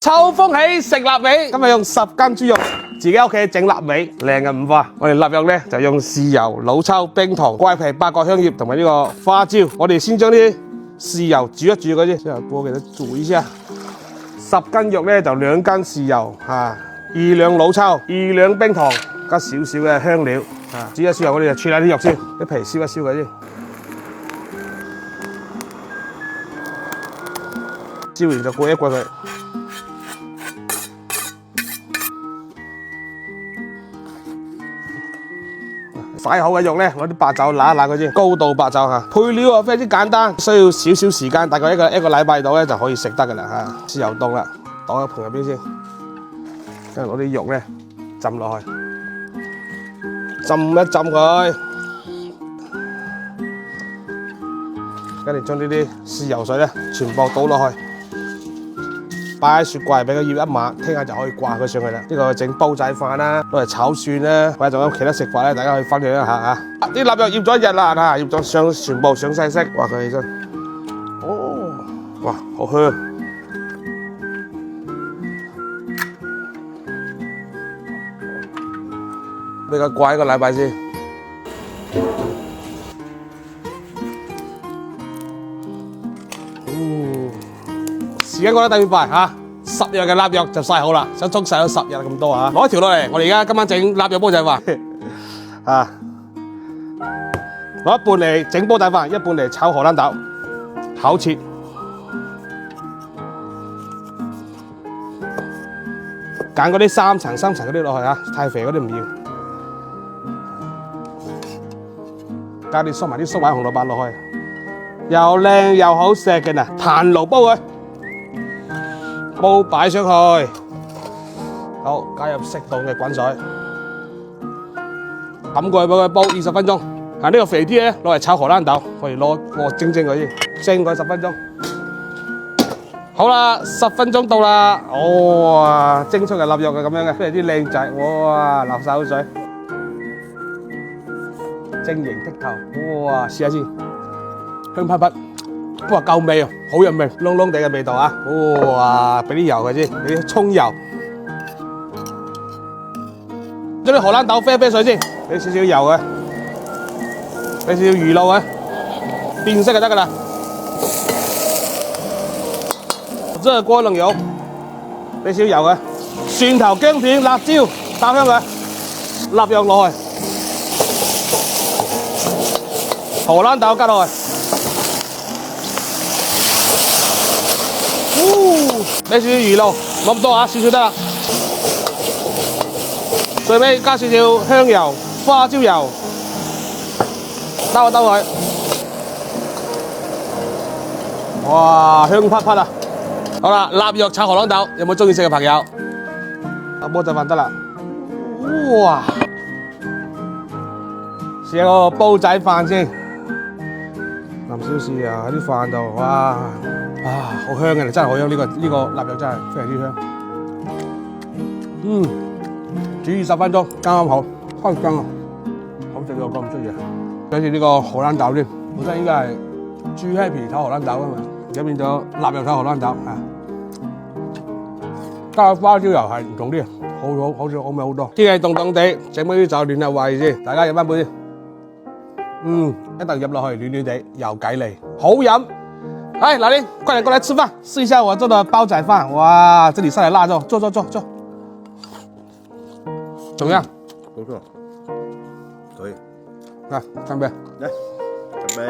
秋風起食臘味，今日用10斤豬肉，自己屋企整臘味，靚嘅五花。我哋臘肉呢就用豉油、老抽、冰糖、桂皮、八角、香葉同埋呢個花椒。我哋先將啲豉油煮一煮嗰啲，之後鍋給它煮一下。10斤肉呢就2斤豉油2兩老抽、2兩冰糖，加少少嘅香料煮一燒後，我哋就處理啲肉先，啲皮燒一燒佢先。燒完就過一過佢。洗好嘅肉呢，攞啲白酒揦一揦佢先，高度白酒配料非常之簡單，需要少少時間，大概一個禮拜到呢就可以食得㗎啦豉油凍啦，倒喺盤入邊先，跟住攞啲肉呢浸落去，浸一浸佢，跟住將呢啲豉油水呢全部倒落去。擺喺雪櫃俾佢醃一晚，聽日就可以掛佢上去啦。呢個整煲仔飯啦，攞嚟炒蒜啦，或者仲有其他食法咧，大家可以分享一下啊！啲臘肉醃咗一日啦，醃咗全部上晒色，哇佢起身，哦，哇好香！俾佢掛一個禮拜先。時間過得特別快10日嘅臘肉就曬好啦，想足曬咗10日咁多攞一條落嚟，我哋而家今晚整臘肉煲仔飯攞一半嚟整煲仔飯，一半嚟炒荷蘭豆，厚切，揀嗰啲3層嗰啲落去太肥嗰啲唔要，加啲埋啲粟米紅蘿蔔落去，又靚又好食嘅嗱，炭爐煲佢。煲擺上去，好加入適當嘅滾水，冚過去俾佢煲20分鐘。呢個肥啲咧攞嚟炒荷蘭豆，可以攞蒸佢先，蒸佢10分鐘。好啦，10分鐘到啦，哇！蒸出嘅臘肉係咁樣嘅，非常之靚仔，哇！流晒口水，晶瑩剔透，哇！試下先，香噴噴。哇，夠味啊，好入味，燶燶地嘅味道哇！俾啲油佢先，俾啲蔥油，將啲荷蘭豆啡水先，俾少少油佢，俾少少魚露佢，變色就得噶啦。熱鍋冷油，俾少少油佢，蒜頭、薑片、辣椒爆香佢，臘肉落去，荷蘭豆加落去。俾少少魚露，冇咁多少少得啦。最尾加少少香油、花椒油，兜一兜佢。哇，香噴噴啊！好啦，臘肉炒荷蘭豆，有冇中意食嘅朋友？煲仔飯得啦。哇！試下個煲仔飯先，淋少豉油喺啲飯度，哇！好香嘅，真係好香！呢個臘肉真係非常之香。煮20分鐘，啱啱好，開姜啊，好食到講唔出嘢。跟住呢個荷蘭豆添，本身應該係豬閪皮炒荷蘭豆啊嘛，而家變咗臘肉炒荷蘭豆加花椒油係唔同啲，好似好味好多。天氣凍凍地，整杯啲酒暖下胃先，大家飲翻杯先。一啖入落去，暖暖地，有計嚟，好飲。哎，老林，快點過來吃飯，試一下我做的煲仔飯。哇，這裡上來臘肉，坐，怎麼樣？不錯，可以。來，乾杯。來，乾杯。